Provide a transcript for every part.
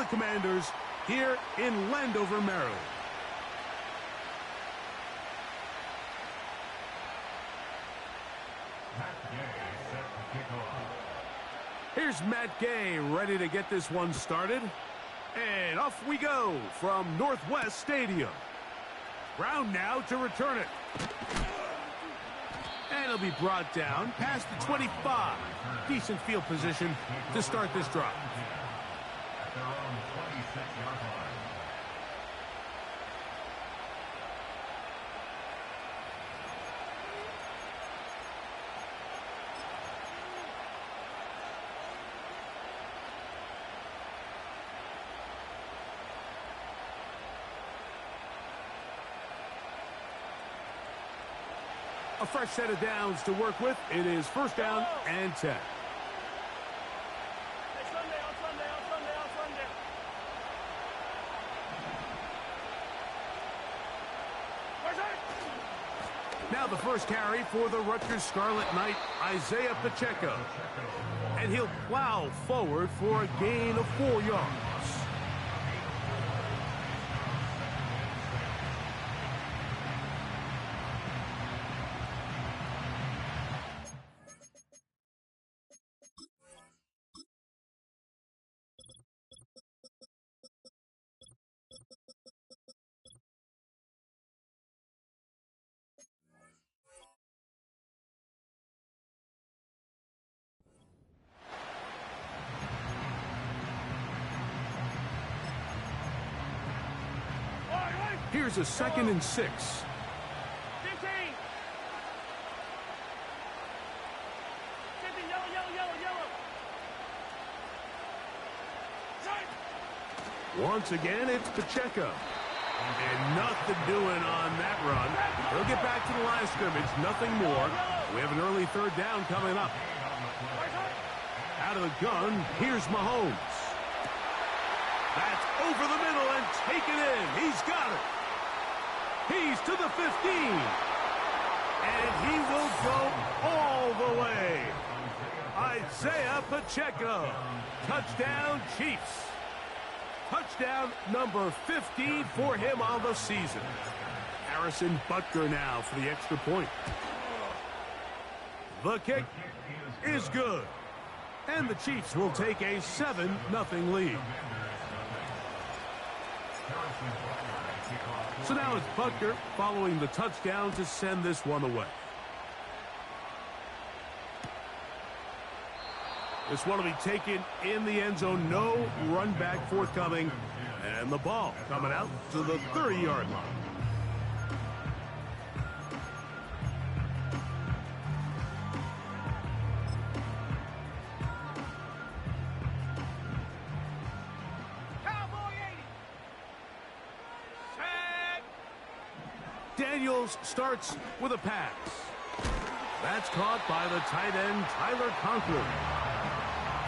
Commanders here in Landover, Maryland. Here's Matt Gay ready to get this one started. And off we go from Northwest Stadium. Brown now to return it. And it'll be brought down past the 25. Decent field position to start this drive. At their own 26-yard line. A fresh set of downs to work with. It is first down and 10. Now the first carry for the Rutgers Scarlet Knight, Isaiah Pacheco. And he'll plow forward for a gain of 4 yards. Here's a 2nd and 6. 15. Once again, it's Pacheco. And nothing doing on that run. He'll get back to the line of scrimmage, nothing more. We have an early 3rd down coming up. Out of the gun, here's Mahomes. That's over the middle and taken in. He's got it. He's to the 15. And he will go all the way. Isaiah Pacheco. Touchdown, Chiefs. Touchdown number 15 for him on the season. Harrison Butker now for the extra point. The kick is good. And the Chiefs will take a 7-0 lead. So now it's Butker following the touchdown to send this one away. This one will be taken in the end zone. No run back forthcoming. And the ball coming out to the 30-yard line. Daniels starts with a pass. That's caught by the tight end, Tyler Conklin.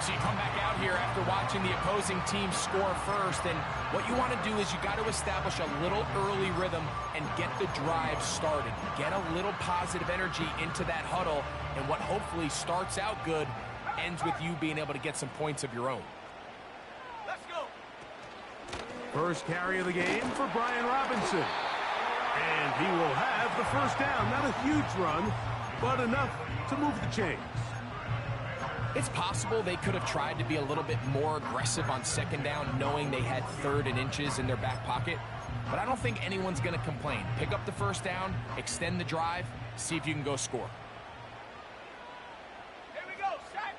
So you come back out here after watching the opposing team score first, and what you want to do is you got to establish a little early rhythm and get the drive started. Get a little positive energy into that huddle, and what hopefully starts out good ends with you being able to get some points of your own. Let's go. First carry of the game for Brian Robinson. And he will have the first down. Not a huge run, but enough to move the chains. It's possible they could have tried to be a little bit more aggressive on 2nd down, knowing they had 3rd and inches in their back pocket. But I don't think anyone's going to complain. Pick up the first down, extend the drive, see if you can go score. Here we go, set.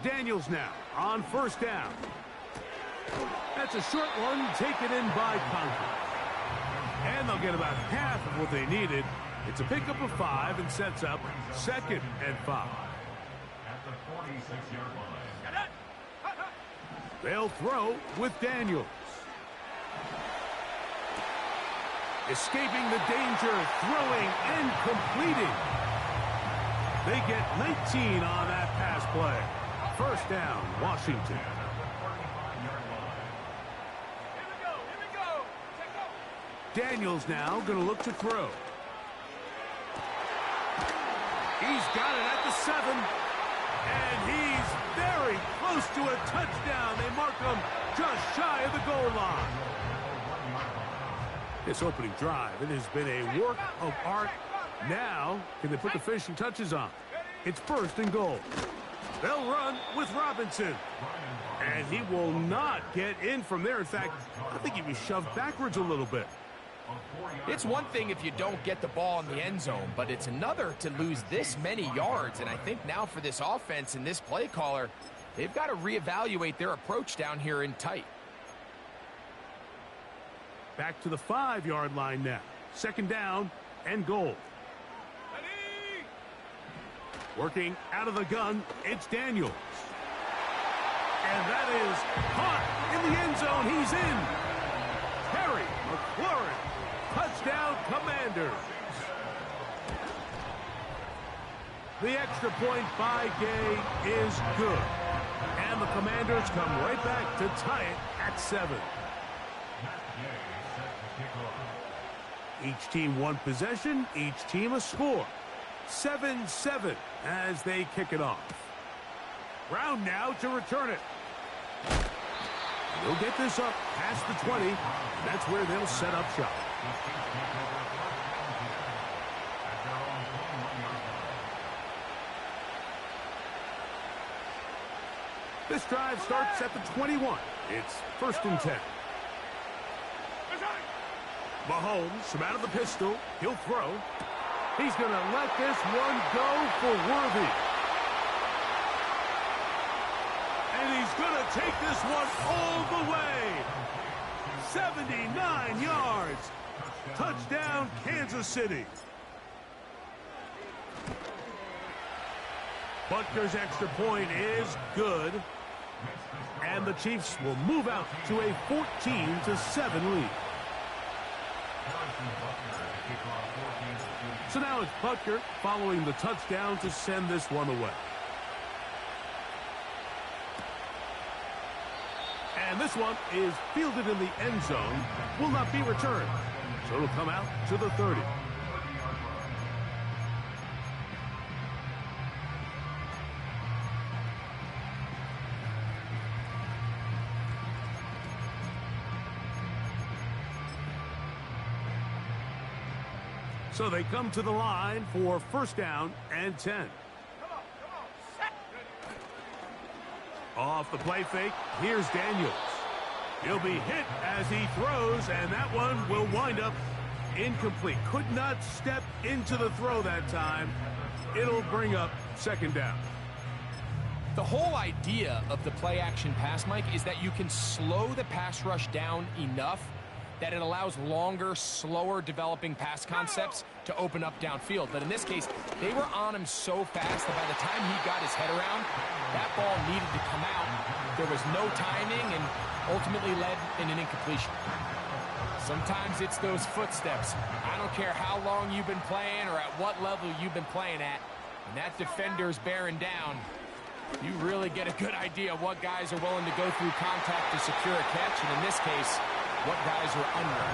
Daniels now on first down. That's a short one taken in by Conklin. And they'll get about half of what they needed. It's a pickup of 5 and sets up 2nd and 5. At the 46-yard line. They'll throw with Daniels. Escaping the danger, throwing and completing. They get 19 on that pass play. First down, Washington. Daniels now going to look to throw. He's got it at the 7. And he's very close to a touchdown. They mark him just shy of the goal line. This opening drive, it has been a work of art. Now, can they put the finishing touches on? It's first and goal. They'll run with Robinson. And he will not get in from there. In fact, I think he was shoved backwards a little bit. It's one thing if you don't get the ball in the end zone, but it's another to lose this many yards. And I think now for this offense and this play caller, they've got to reevaluate their approach down here in tight. Back to the 5-yard line now. Second down and goal. Working out of the gun, it's Daniels. And that is caught in the end zone. He's in. Terry McLaurin. Touchdown, Commanders. The extra point by Gay is good. And the Commanders come right back to tie it at 7. Each team one possession, each team a score. 7-7 as they kick it off. Brown now to return it. They'll get this up past the 20, and that's where they'll set up shop. This drive starts at the 21. It's first and 10. Mahomes from out of the pistol. He'll throw. He's going to let this one go for Worthy. And he's going to take this one all the way. 79 yards. Touchdown, Kansas City. Butker's extra point is good. And the Chiefs will move out to a 14-7 lead. So now it's Butker following the touchdown to send this one away. And this one is fielded in the end zone, will not be returned. So it'll come out to the 30. So they come to the line for first down and 10. Off the play fake, here's Daniels. He'll be hit as he throws, and that one will wind up incomplete. Could not step into the throw that time. It'll bring up second down. The whole idea of the play action pass, Mike, is that you can slow the pass rush down enough that it allows longer, slower developing pass concepts to open up downfield. But in this case, they were on him so fast that by the time he got his head around, that ball needed to come out. There was no timing and ultimately led in an incompletion. Sometimes it's those footsteps. I don't care how long you've been playing or at what level you've been playing at. When that defender's bearing down, you really get a good idea of what guys are willing to go through contact to secure a catch, and in this case, what guys are under.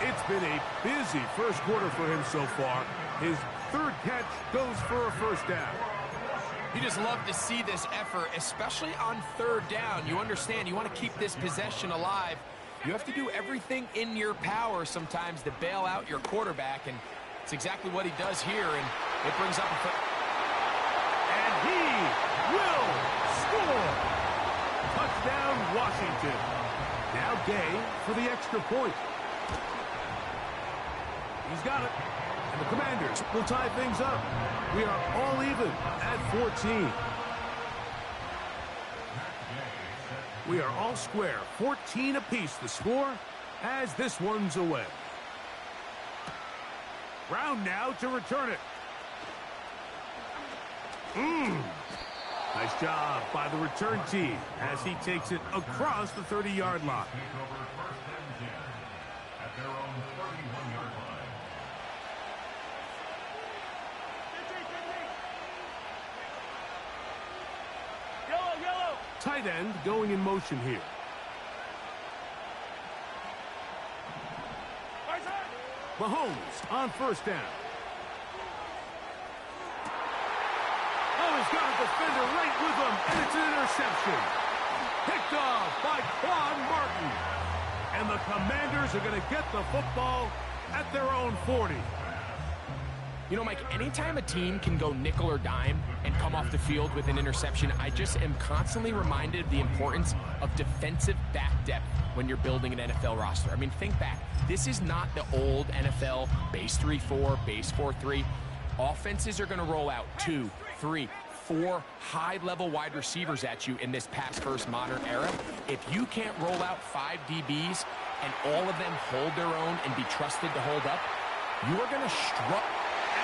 It's been a busy first quarter for him so far. His third catch goes for a first down. You just love to see this effort, especially on third down. You understand, you want to keep this possession alive. You have to do everything in your power sometimes to bail out your quarterback, and it's exactly what he does here, and it brings up a... And he will score! Touchdown, Washington. Now Gay for the extra point. He's got it. And the Commanders will tie things up. We are all even at 14. We are all square. 14 apiece the score as this one's away. Brown now to return it. Nice job by the return team as he takes it across the 30-yard line. Tight end going in motion here. Mahomes on first down. Oh, he's got a defender right with him, and it's an interception. Picked off by Quan Martin. And the Commanders are going to get the football at their own 40. You know, Mike, anytime a team can go nickel or dime and come off the field with an interception, I just am constantly reminded of the importance of defensive back depth when you're building an NFL roster. I mean, think back. This is not the old NFL base 3-4, base 4-3. Offenses are going to roll out 2, 3, 4 high-level wide receivers at you in this pass-first modern era. If you can't roll out 5 DBs and all of them hold their own and be trusted to hold up, you are going to struggle.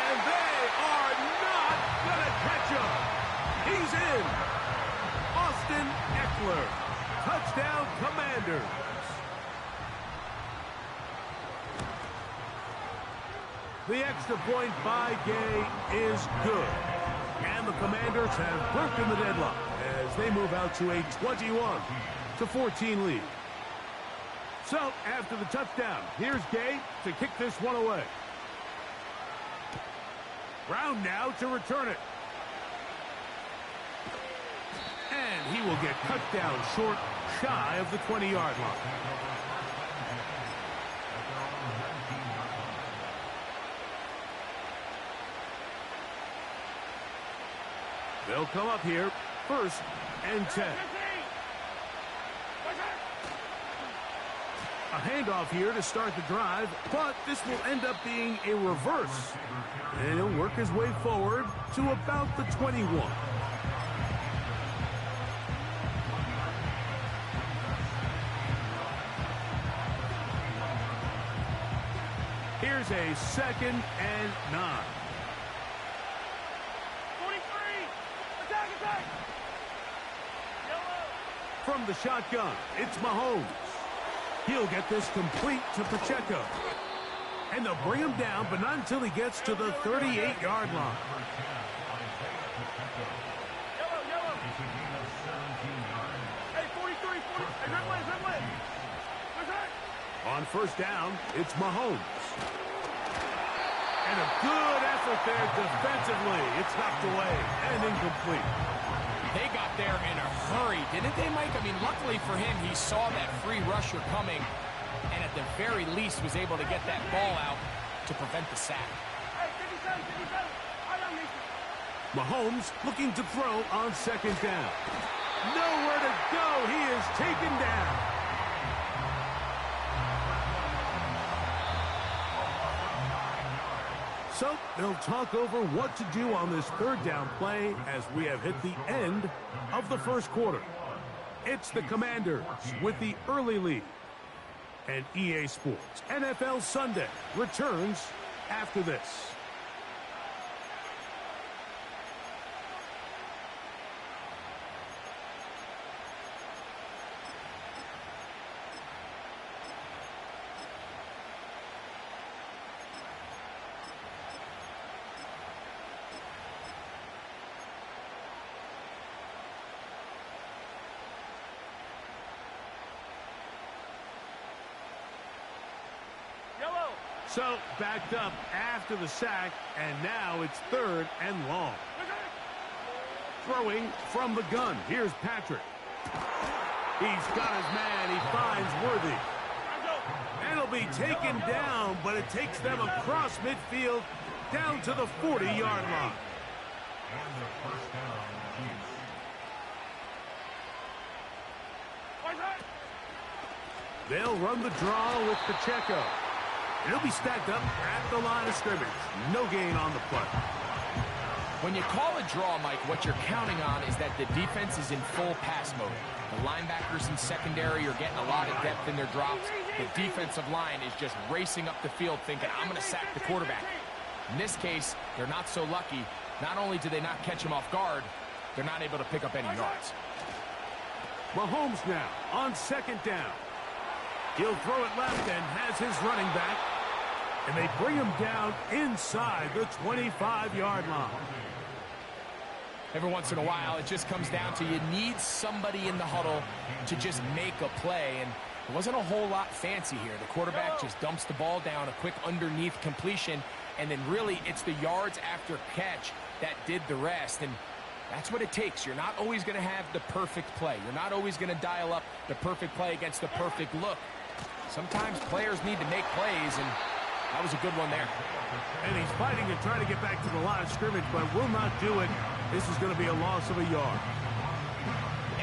And they are not going to catch him. He's in. Austin Eckler. Touchdown, Commanders. The extra point by Gay is good. And the Commanders have broken the deadlock as they move out to a 21-14 lead. So, after the touchdown, here's Gay to kick this one away. Brown now to return it. And he will get cut down short, shy of the 20-yard line. They'll come up here, 1st and 10. A handoff here to start the drive, but this will end up being a reverse. And he'll work his way forward to about the 21. Here's a 2nd and 9. 43! Attack, attack! Yellow! From the shotgun, it's Mahomes. He'll get this complete to Pacheco. And they'll bring him down, but not until he gets to the 38-yard line. Yellow, yellow! Hey, 43, 40. Hey, red way. Where's that? On 1st down, it's Mahomes. And a good effort there defensively. It's knocked away and incomplete. They got there in a hurry, didn't they, Mike? I mean, luckily for him, he saw that free rusher coming and at the very least was able to get that ball out to prevent the sack. Hey, 57, 57. I don't need you. Mahomes looking to throw on 2nd down. Nowhere to go. He is taken down. So they'll talk over what to do on this 3rd down play as we have hit the end of the 1st quarter. It's the Commanders with the early lead. And EA Sports NFL Sunday returns after this. So, backed up after the sack, and now it's 3rd and long. Throwing from the gun. Here's Patrick. He's got his man. He finds Worthy. And he'll be taken down, but it takes them across midfield down to the 40-yard line. And the 1st down, Chiefs. They'll run the draw with Pacheco. He'll be stacked up at the line of scrimmage. No gain on the play. When you call a draw, Mike, what you're counting on is that the defense is in full pass mode. The linebackers in secondary are getting a lot of depth in their drops. The defensive line is just racing up the field thinking, I'm going to sack the quarterback. In this case, they're not so lucky. Not only do they not catch him off guard, they're not able to pick up any yards. Mahomes now on 2nd down. He'll throw it left and has his running back. And they bring him down inside the 25-yard line. Every once in a while, it just comes down to you need somebody in the huddle to just make a play. And it wasn't a whole lot fancy here. The quarterback just dumps the ball down, a quick underneath completion, and then really it's the yards after catch that did the rest. And That's what it takes. You're not always going to have the perfect play. You're not always going to dial up the perfect play against the perfect look. Sometimes players need to make plays, and that was a good one there. And he's fighting to try to get back to the line of scrimmage, but will not do it. This is going to be a loss of a yard.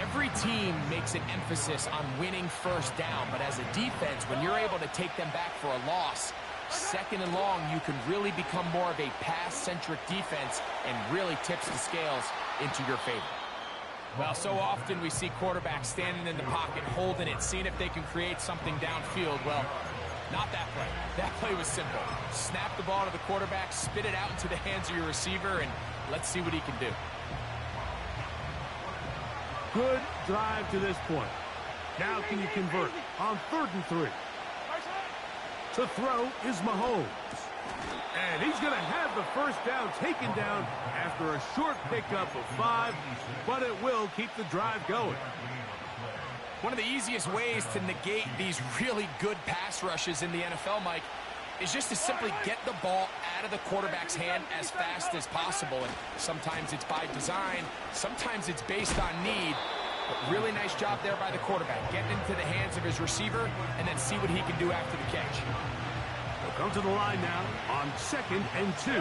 Every team makes an emphasis on winning first down, but as a defense, when you're able to take them back for a loss, second and long, you can really become more of a pass-centric defense and really tips the scales into your favor. Well, so often we see quarterbacks standing in the pocket, holding it, seeing if they can create something downfield. Well, not that play. That play was simple. Snap the ball to the quarterback, spit it out into the hands of your receiver, and let's see what he can do. Good drive to this point. Now can you convert on 3rd and 3? To throw is Mahomes. And he's going to have the first down taken down after a short pickup of 5, but it will keep the drive going. One of the easiest ways to negate these really good pass rushes in the NFL, Mike, is just to simply get the ball out of the quarterback's hand as fast as possible. And sometimes it's by design, sometimes it's based on need. But really nice job there by the quarterback, getting into the hands of his receiver and then see what he can do after the catch. They'll come to the line now on 2nd and 2.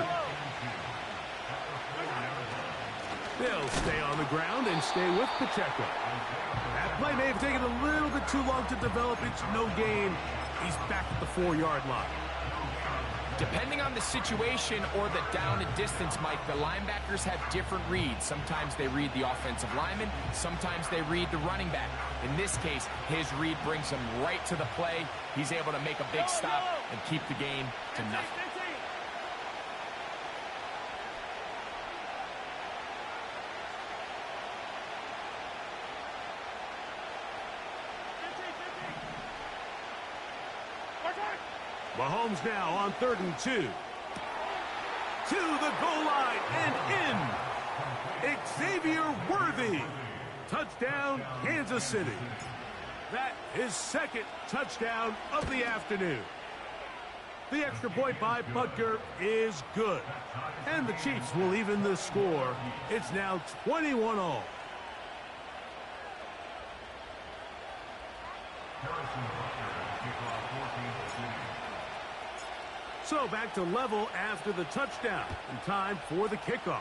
They'll stay on the ground and stay with Pacheco. That play may have taken a little bit too long to develop. It's no gain. He's back at the 4-yard line. Depending on the situation or the down and distance, Mike, the linebackers have different reads. Sometimes they read the offensive lineman. Sometimes they read the running back. In this case, his read brings him right to the play. He's able to make a big stop and keep the game to nothing. Mahomes now on 3rd and 2. To the goal line and in. Xavier Worthy. Touchdown, Kansas City. That is 2nd touchdown of the afternoon. The extra point by Butker is good. And the Chiefs will even the score. It's now 21-all. So back to level after the touchdown, and time for the kickoff.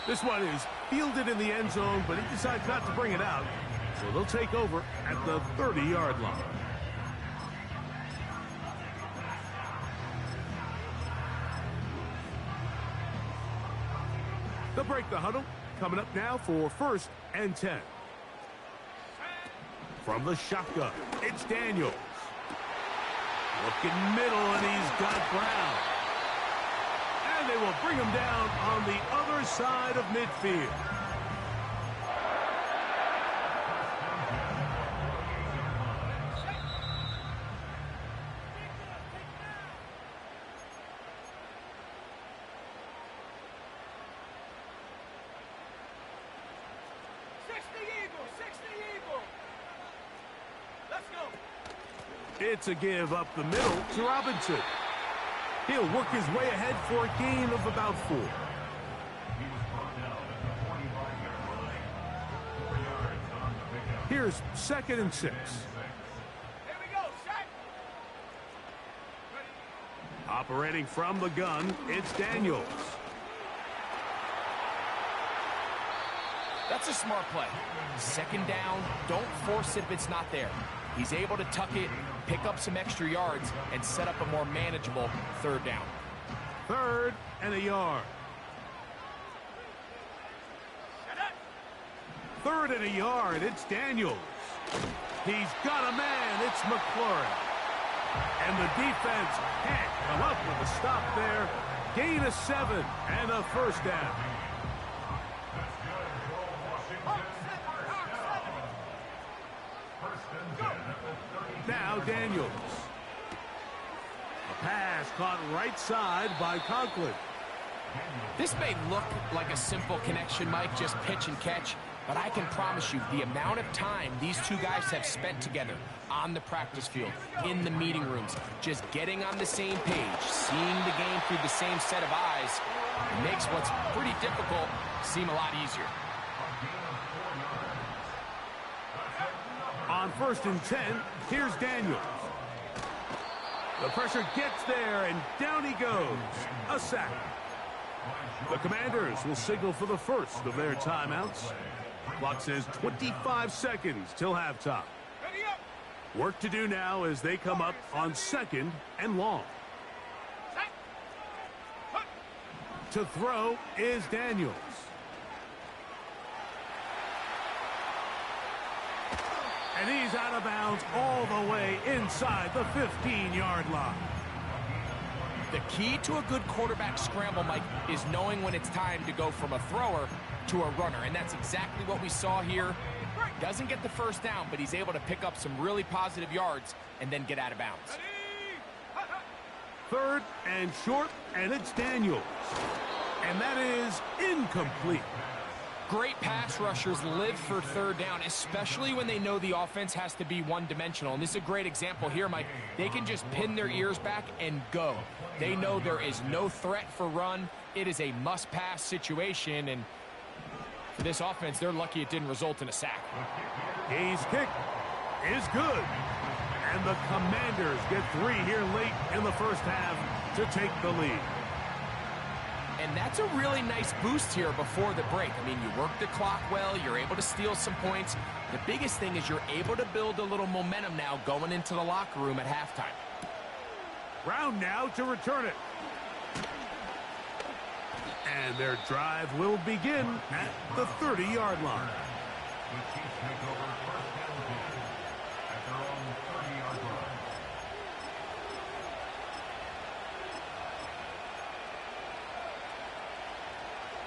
This one is fielded in the end zone, but he decides not to bring it out. So they'll take over at the 30-yard line. They'll break the huddle. Coming up now for 1st and 10. From the shotgun, it's Daniels. Looking middle, and he's got Brown. And they will bring him down on the other side of midfield. It's a give up the middle to Robinson. He'll work his way ahead for a gain of about 4. Here's 2nd and 6. Here we go, set. Operating from the gun, it's Daniels. That's a smart play. 2nd down, don't force it if it's not there. He's able to tuck it, pick up some extra yards, and set up a more manageable 3rd down. 3rd and a yard. 3rd and a yard. It's Daniels. He's got a man. It's McLaurin. And the defense can't come up with a stop there. Gain of 7 and a 1st down. Now Daniels. A pass caught right side by Conklin. This may look like a simple connection, Mike, just pitch and catch, But I can promise you, the amount of time these two guys have spent together on the practice field, in the meeting rooms, just getting on the same page, seeing the game through the same set of eyes, makes what's pretty difficult seem a lot easier. On 1st and 10, here's Daniels. The pressure gets there, and down he goes. A sack. The Commanders will signal for the first of their timeouts. Clock says 25 seconds till halftime. Work to do now as they come up on 2nd and long. To throw is Daniels. And he's out of bounds all the way inside the 15-yard line. The key to a good quarterback scramble, Mike, is knowing when it's time to go from a thrower to a runner. And that's exactly what we saw here. Doesn't get the first down, but he's able to pick up some really positive yards and then get out of bounds. 3rd and short, and it's Daniels. And that is incomplete. Great pass rushers live for 3rd down, especially when they know the offense has to be one-dimensional. And this is a great example here, Mike. They can just pin their ears back and go. They know there is no threat for run. It is a must-pass situation, and for this offense, they're lucky it didn't result in a sack. His kick is good. And the Commanders get 3 here late in the first half to take the lead. And that's a really nice boost here before the break. I mean, you work the clock well, you're able to steal some points. The biggest thing is you're able to build a little momentum now going into the locker room at halftime. Brown now to return it. And their drive will begin at the 30-yard line. The Chiefs take over 1st and 10 at their own 30-yard line.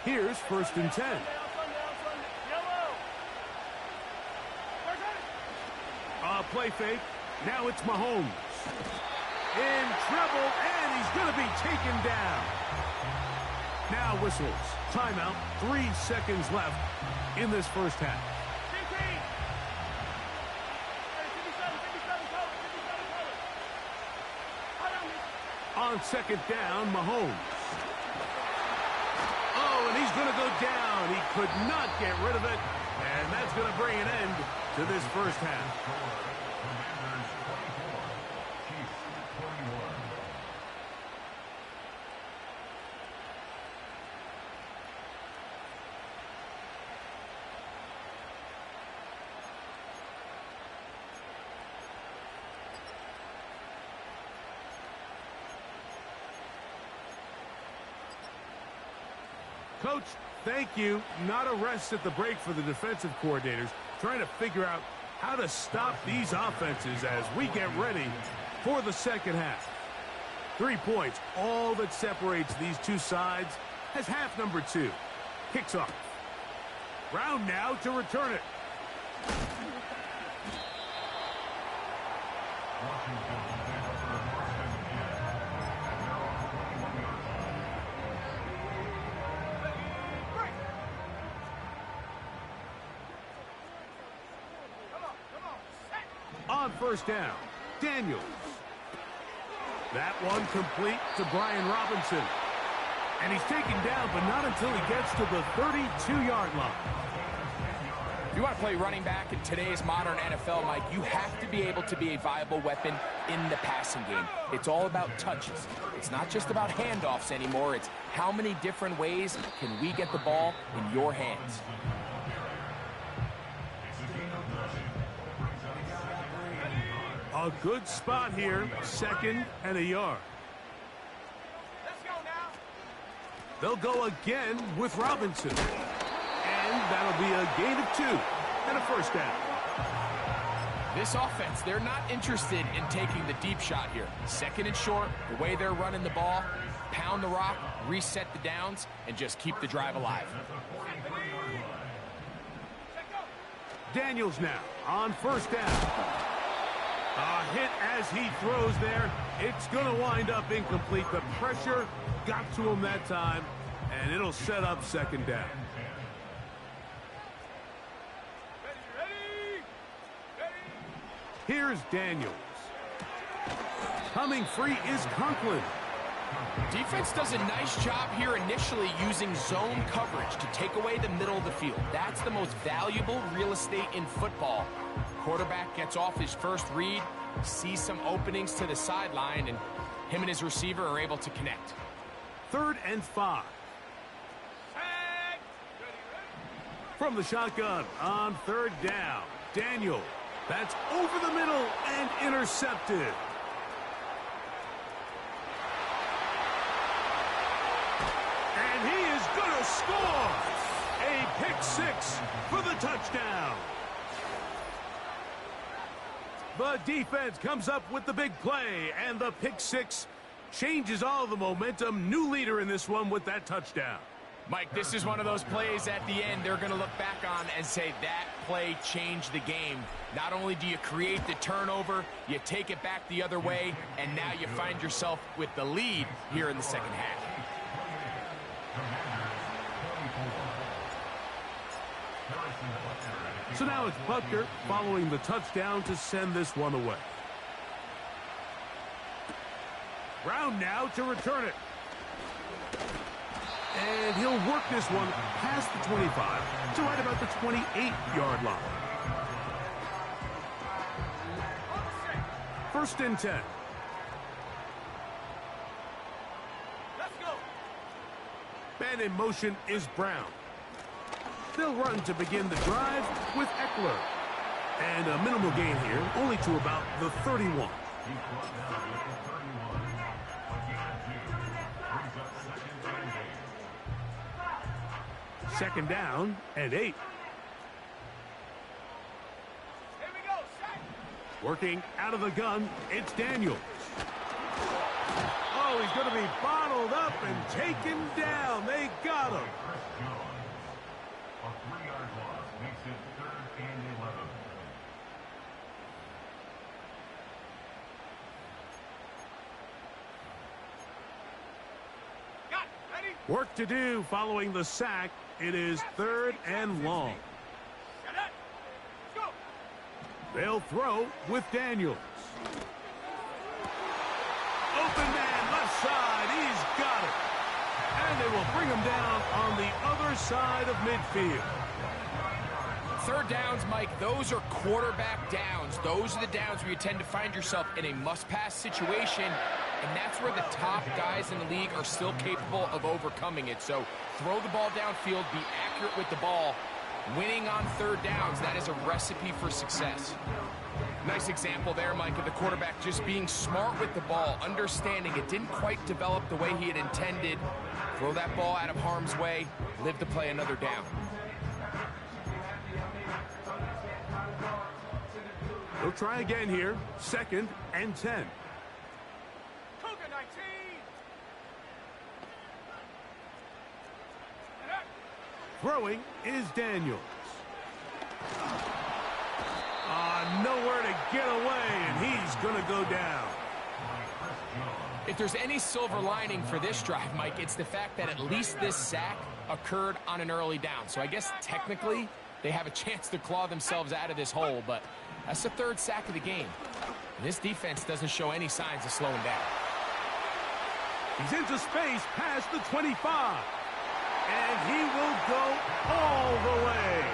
Here's 1st and 10. Play fake. Now it's Mahomes. In trouble, and he's going to be taken down. Now whistles. Timeout. 3 seconds left in this first half. On 2nd down, Mahomes. Oh, and he's going to go down. He could not get rid of it, and that's going to bring an end to this first half. Commanders 24, Chiefs 21. Coach, thank you. Not a rest at the break for the defensive coordinators, trying to figure out how to stop these offenses as we get ready for the second half. 3 points, all that separates these two sides, as half number 2 kicks off. Brown now to return it. Washington will take over 1st and 10 at their own 21-yard line. On 1st down, Daniels. That one complete to Brian Robinson. And he's taken down, but not until he gets to the 32-yard line. If you want to play running back in today's modern NFL, Mike, you have to be able to be a viable weapon in the passing game. It's all about touches. It's not just about handoffs anymore. It's how many different ways can we get the ball in your hands. A good spot here, 2nd and a yard. Let's go now. They'll go again with Robinson. And that'll be a gain of 2 and a first down. This offense, they're not interested in taking the deep shot here. 2nd and short, the way they're running the ball, pound the rock, reset the downs, and just keep the drive alive. Daniels now on 1st down. A hit as he throws there. It's going to wind up incomplete. The pressure got to him that time, and it'll set up 2nd down. Here's Daniels. Coming free is Conklin. Defense does a nice job here initially using zone coverage to take away the middle of the field. That's the most valuable real estate in football. Quarterback gets off his first read, sees some openings to the sideline, and him and his receiver are able to connect. 3rd and 5. From the shotgun on 3rd down. Daniel. That's over the middle and intercepted. And he is going to score. A pick 6 for the touchdown. The defense comes up with the big play, and the pick 6 changes all the momentum. New leader in this one with that touchdown. Mike, this is one of those plays at the end they're going to look back on and say that play changed the game. Not only do you create the turnover, you take it back the other way, and now you find yourself with the lead here in the second half. So now it's Butker following the touchdown to send this one away. Brown now to return it. And he'll work this one past the 25 to right about the 28-yard line. 1st and 10. Let's go. Man in motion is Brown. They'll run to begin the drive with Eckler. And a minimal gain here, only to about the 31. Second down and 8. Here we go, set. Working out of the gun, it's Daniels. Oh, he's going to be bottled up and taken down. They got him. A 3-yard loss makes it 3rd and 11. Got it. Ready? Work to do following the sack. It is 3rd and long. Set it. Let's go. They'll throw with Daniels. Open man, left side. He's got it. And they will bring him down on the other side of midfield. 3rd downs, Mike, those are quarterback downs. Those are the downs where you tend to find yourself in a must-pass situation, and that's where the top guys in the league are still capable of overcoming it. So throw the ball downfield, be accurate with the ball. Winning on 3rd downs, that is a recipe for success. Nice example there, Mike, of the quarterback just being smart with the ball, understanding it didn't quite develop the way he had intended. Throw that ball out of harm's way, live to play another down. They'll try again here. 2nd and 10. Cougar 19. Throwing is Daniels. Nowhere to get away, and he's going to go down. If there's any silver lining for this drive, Mike, it's the fact that at least this sack occurred on an early down. So I guess technically they have a chance to claw themselves out of this hole, but that's the 3rd sack of the game. And this defense doesn't show any signs of slowing down. He's into space past the 25. And he will go all the way.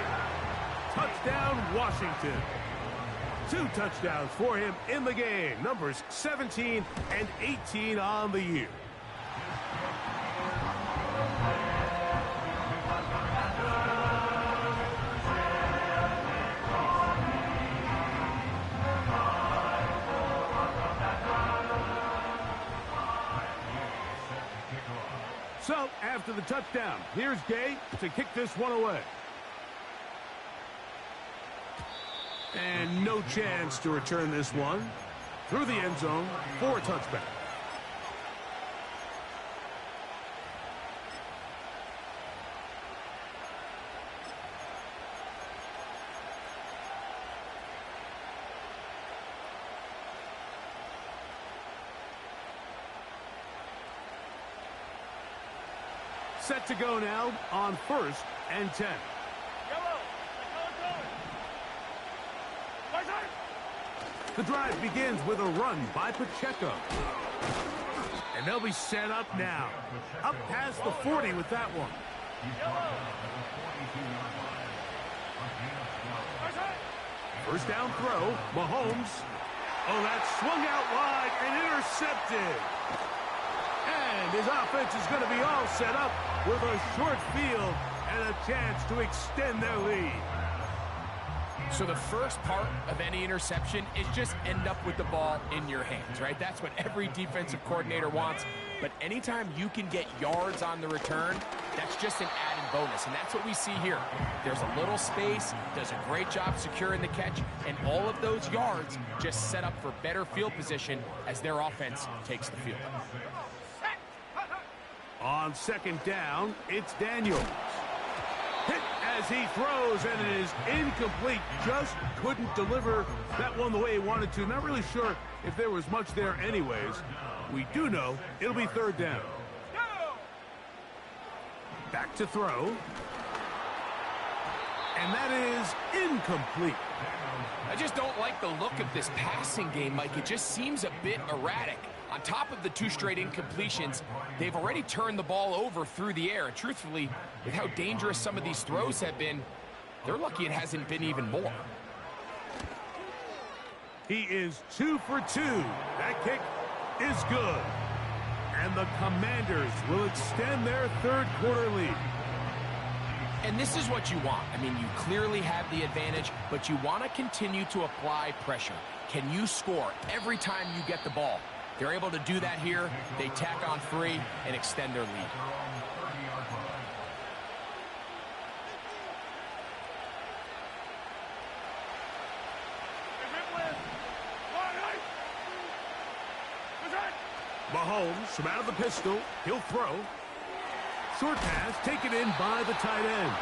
Touchdown, Washington. 2 touchdowns for him in the game. Numbers 17 and 18 on the year. So, after the touchdown, here's Gay to kick this one away. And no chance to return this one. Through the end zone for a touchback. Set to go now on 1st and 10. Yellow. Let's go. The drive begins with a run by Pacheco. And they'll be set up now. Up past the 40 with that one. First down throw, Mahomes. Oh, that's swung out wide and intercepted. And his offense is going to be all set up with a short field and a chance to extend their lead. So the first part of any interception is just end up with the ball in your hands, right? That's what every defensive coordinator wants. But anytime you can get yards on the return, that's just an added bonus. And that's what we see here. There's a little space, does a great job securing the catch, and all of those yards just set up for better field position as their offense takes the field. On second down, it's Daniels. Hit as he throws, and it is incomplete. Just couldn't deliver that one the way he wanted to. Not really sure if there was much there anyways. We do know it'll be third down. Back to throw. And that is incomplete. I just don't like the look of this passing game, Mike. It just seems a bit erratic. On top of the 2 straight incompletions, they've already turned the ball over through the air. And truthfully, with how dangerous some of these throws have been, they're lucky it hasn't been even more. He is 2 for 2. That kick is good. And the Commanders will extend their third quarter lead. And this is what you want. I mean, you clearly have the advantage, but you want to continue to apply pressure. Can you score every time you get the ball? They're able to do that here. They tack on 3 and extend their lead. Mahomes from out of the pistol. He'll throw. Short pass taken in by the tight end.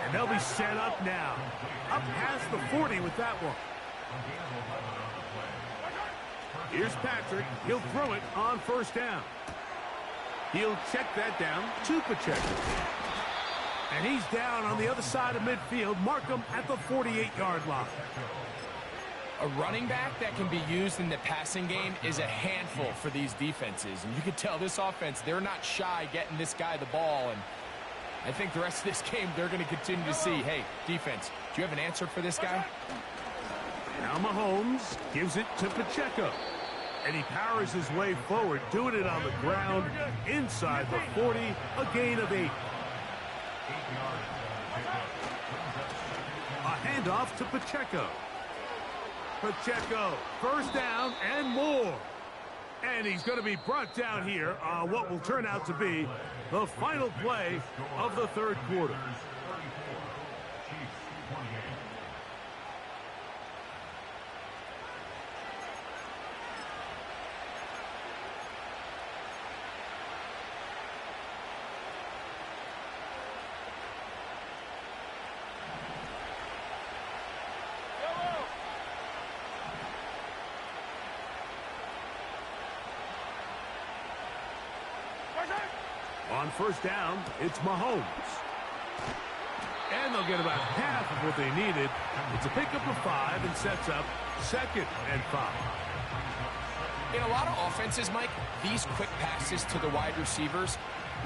And they'll be set up now. Up past the 40 with that one. Here's Patrick. He'll throw it on first down. He'll check that down to Pacheco. And he's down on the other side of midfield. Mark him at the 48-yard line. A running back that can be used in the passing game is a handful for these defenses. And you can tell this offense, they're not shy getting this guy the ball. And I think the rest of this game, they're going to continue to see, hey, defense, do you have an answer for this guy? Now Mahomes gives it to Pacheco. And he powers his way forward, doing it on the ground inside the 40, a gain of 8. A handoff to Pacheco. Pacheco, first down and more. And he's going to be brought down here on what will turn out to be the final play of the third quarter. On first down, it's Mahomes. And they'll get about half of what they needed. It's a pickup of 5 and sets up 2nd and 5. In a lot of offenses, Mike, these quick passes to the wide receivers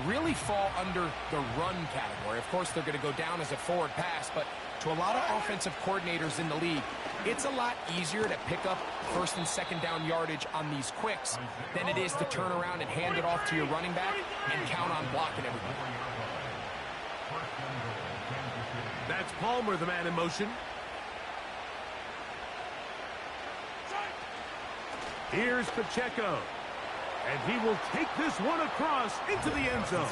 really fall under the run category. Of course, they're going to go down as a forward pass, but to a lot of offensive coordinators in the league, it's a lot easier to pick up first and second down yardage on these quicks than it is to turn around and hand it off to your running back and count on blocking everything. That's Palmer, the man in motion. Here's Pacheco. And he will take this one across into the end zone.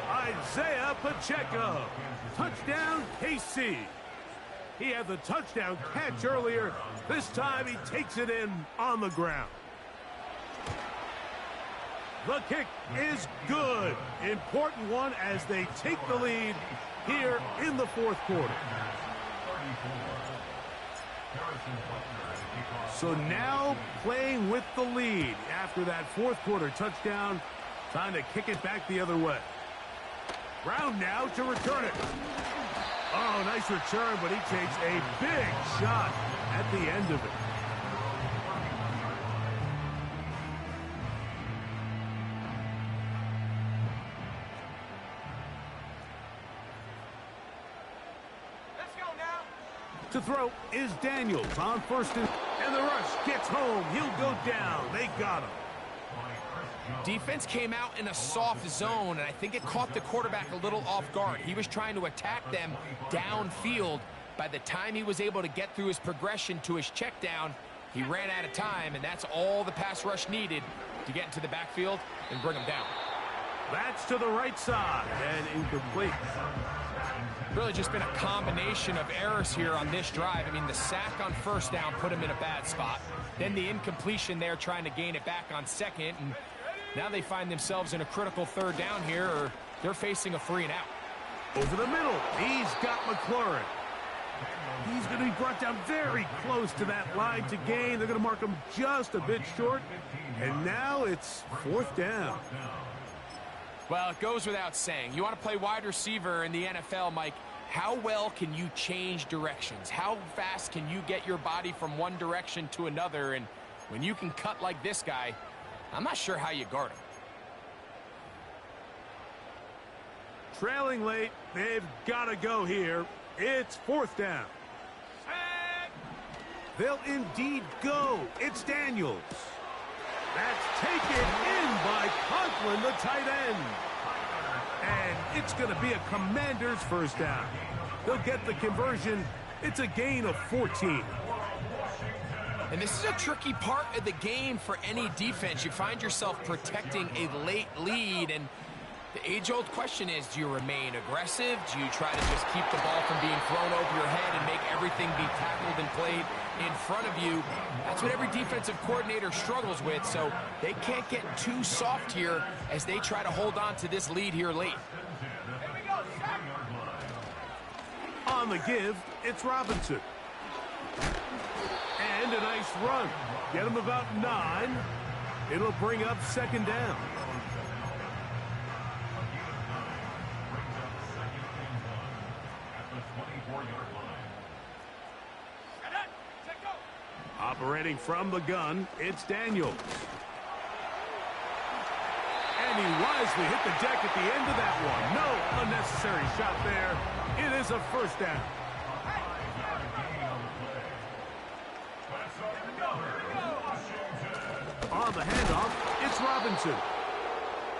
Isaiah Pacheco. Touchdown, KC. He had the touchdown catch earlier. This time he takes it in on the ground. The kick is good. Important one as they take the lead here in the fourth quarter. So now playing with the lead after that fourth quarter touchdown. Time to kick it back the other way. Brown now to return it. Oh, nice return, but he takes a big shot at the end of it. To throw is Daniels on first and the rush gets home. He'll go down. They got him. Defense came out in a soft zone, and I think it caught the quarterback a little off guard. He was trying to attack them downfield. By the time he was able to get through his progression to his check down, he ran out of time, and that's all the pass rush needed to get into the backfield and bring him down. That's to the right side and incomplete. Really just been a combination of errors here on this drive. I mean, the sack on first down put him in a bad spot. Then the incompletion there trying to gain it back on second. And now they find themselves in a critical third down here, or they're facing a 3 and out. Over the middle, he's got McLaurin. He's going to be brought down very close to that line to gain. They're going to mark him just a bit short. And now it's 4th down. Well, it goes without saying. You want to play wide receiver in the NFL, Mike. How well can you change directions? How fast can you get your body from one direction to another? And when you can cut like this guy, I'm not sure how you guard him. Trailing late, they've got to go here. It's 4th down. They'll indeed go. It's Daniels. That's taken in by Conklin, the tight end. And it's going to be a Commander's first down. They'll get the conversion. It's a gain of 14. And this is a tricky part of the game for any defense. You find yourself protecting a late lead, and the age-old question is, do you remain aggressive? Do you try to just keep the ball from being thrown over your head and make everything be tackled and played in front of you? That's what every defensive coordinator struggles with, so they can't get too soft here as they try to hold on to this lead here late. On the give, it's Robinson. And a nice run. Get him about 9. It'll bring up 2nd down. Operating from the gun, it's Daniels. And he wisely hit the deck at the end of that one. No unnecessary shot there. It is a 1st down. On the handoff, it's Robinson.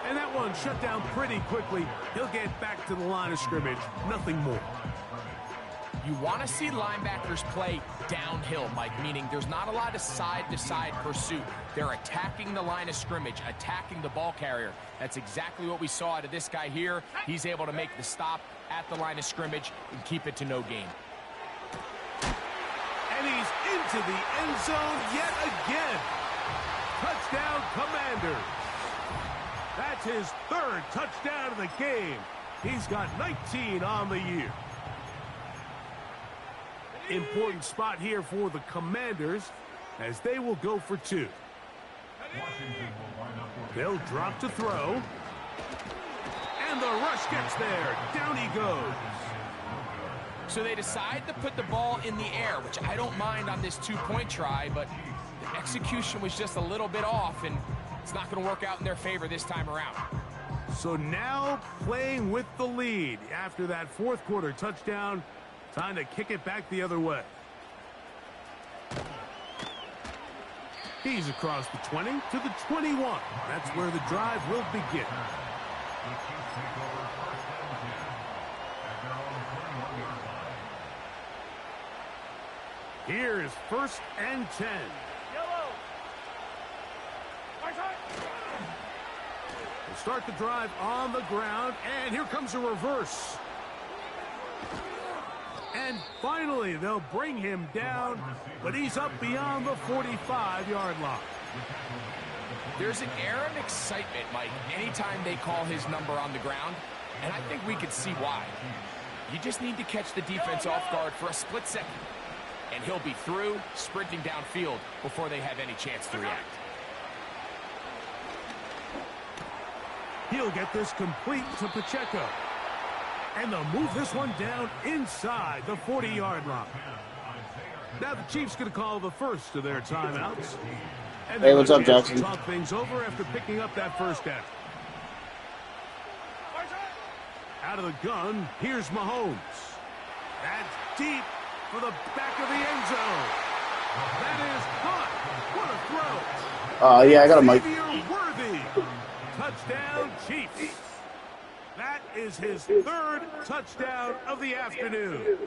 And that one shut down pretty quickly. He'll get back to the line of scrimmage. Nothing more. You want to see linebackers play downhill, Mike, meaning there's not a lot of side-to-side pursuit. They're attacking the line of scrimmage, attacking the ball carrier. That's exactly what we saw out of this guy here. He's able to make the stop at the line of scrimmage and keep it to no gain. And he's into the end zone yet again. Touchdown, Commanders. That's his 3rd touchdown of the game. He's got 19 on the year. Important spot here for the Commanders as they will go for 2. They'll drop to throw. And the rush gets there. Down he goes. So they decide to put the ball in the air, which I don't mind on this 2-point try, but the execution was just a little bit off, and it's not going to work out in their favor this time around. So now playing with the lead after that 4th quarter touchdown. Time to kick it back the other way. He's across the 20 to the 21. That's where the drive will begin. Here is 1st and 10. We'll start the drive on the ground, and here comes a reverse. And finally, they'll bring him down, but he's up beyond the 45-yard line. There's an air of excitement, Mike, anytime they call his number on the ground, and I think we could see why. You just need to catch the defense off guard for a split second, and he'll be through, sprinting downfield before they have any chance to react. He'll get this complete to Pacheco. And they'll move this one down inside the 40-yard line. Now the Chiefs going to call the first of their timeouts. And hey, what's up, Jackson? Talk things over after picking up that 1st down. Out of the gun, here's Mahomes. That's deep, for the back of the end zone. That is caught. What a throw. Yeah, I got a mic. Xavier Worthy. Touchdown, Chiefs. That is his third touchdown of the afternoon.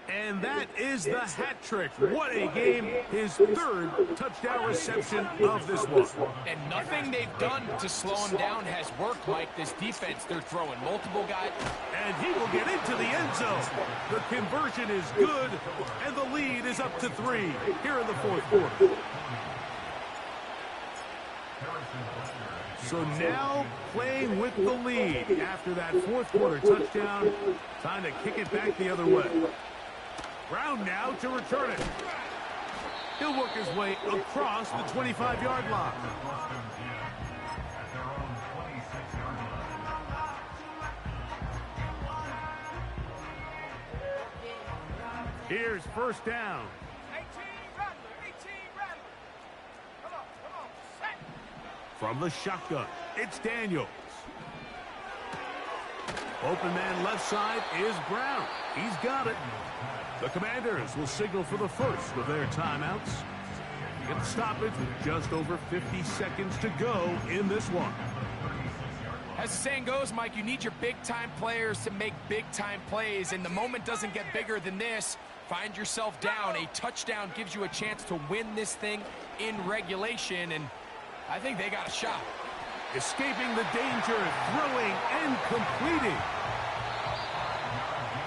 And that is the hat trick. What a game. His third touchdown reception of this one. And nothing they've done to slow him down has worked, Mike. This defense, they're throwing multiple guys. And he will get into the end zone. The conversion is good, and the lead is up to 3 here in the fourth quarter. So now playing with the lead after that fourth quarter touchdown. Time to kick it back the other way. Brown now to return it. He'll work his way across the 25-yard line. Here's first down. 18 Rattler, 18 Rattler. Come on, set. From the shotgun, it's Daniels. Open man left side is Brown. He's got it. The Commanders will signal for the first of their timeouts. You get the stoppage with just over 50 seconds to go in this one. As the saying goes, Mike, you need your big-time players to make big-time plays, and the moment doesn't get bigger than this. Find yourself down. A touchdown gives you a chance to win this thing in regulation, and I think they got a shot. Escaping the danger, throwing and completing.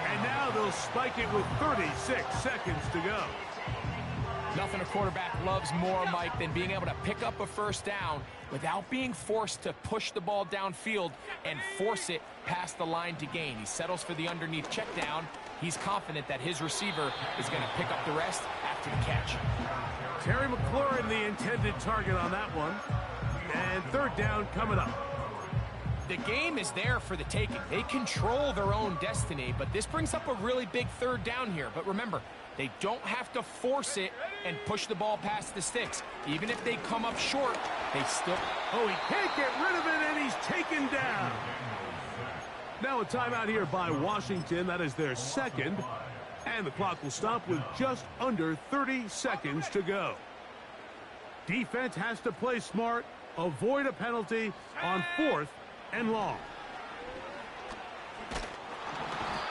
And now they'll spike it with 36 seconds to go. Nothing a quarterback loves more, Mike, than being able to pick up a first down without being forced to push the ball downfield and force it past the line to gain. He settles for the underneath check down. He's confident that his receiver is going to pick up the rest after the catch. Terry McLaurin, the intended target on that one. And third down coming up. The game is there for the taking. They control their own destiny, but this brings up a really big third down here. But remember, they don't have to force it and push the ball past the sticks. Even if they come up short, they still... Oh, he can't get rid of it, and he's taken down. Now a timeout here by Washington. That is their second. And the clock will stop with just under 30 seconds to go. Defense has to play smart, avoid a penalty on 4th and long.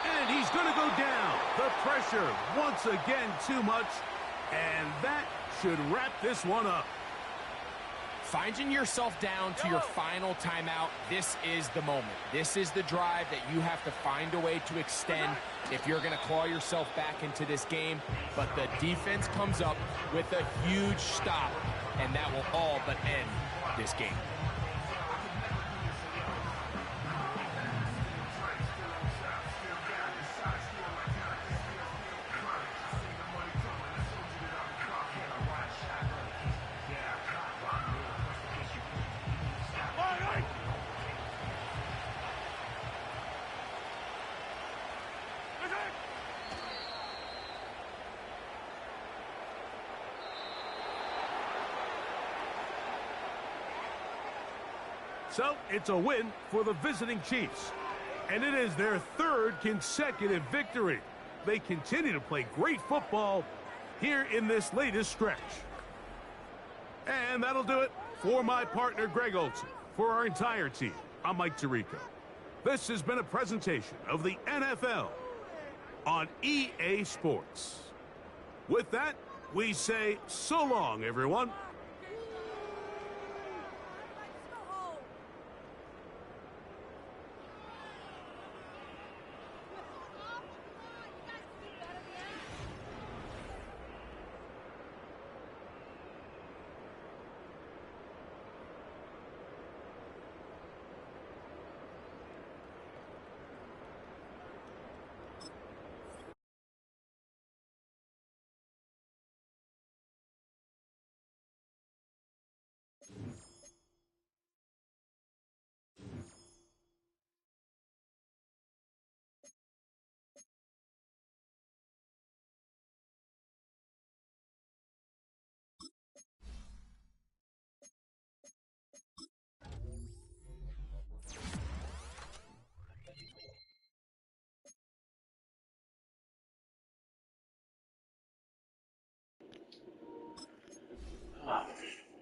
And he's going to go down. The pressure, once again, too much. And that should wrap this one up. Finding yourself down to your final timeout, this is the moment. This is the drive that you have to find a way to extend if you're going to claw yourself back into this game. But the defense comes up with a huge stop, and that will all but end this game. So it's a win for the visiting Chiefs. And it is their third consecutive victory. They continue to play great football here in this latest stretch. And that'll do it for my partner, Greg Olson. For our entire team, I'm Mike Tirico. This has been a presentation of the NFL on EA Sports. With that, we say so long, everyone.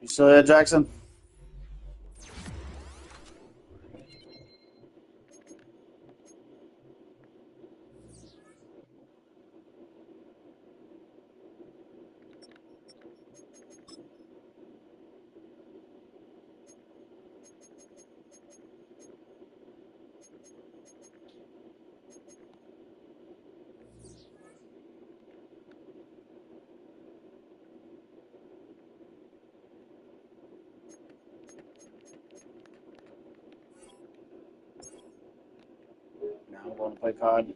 You still there, Jackson? Now I'm going to play card.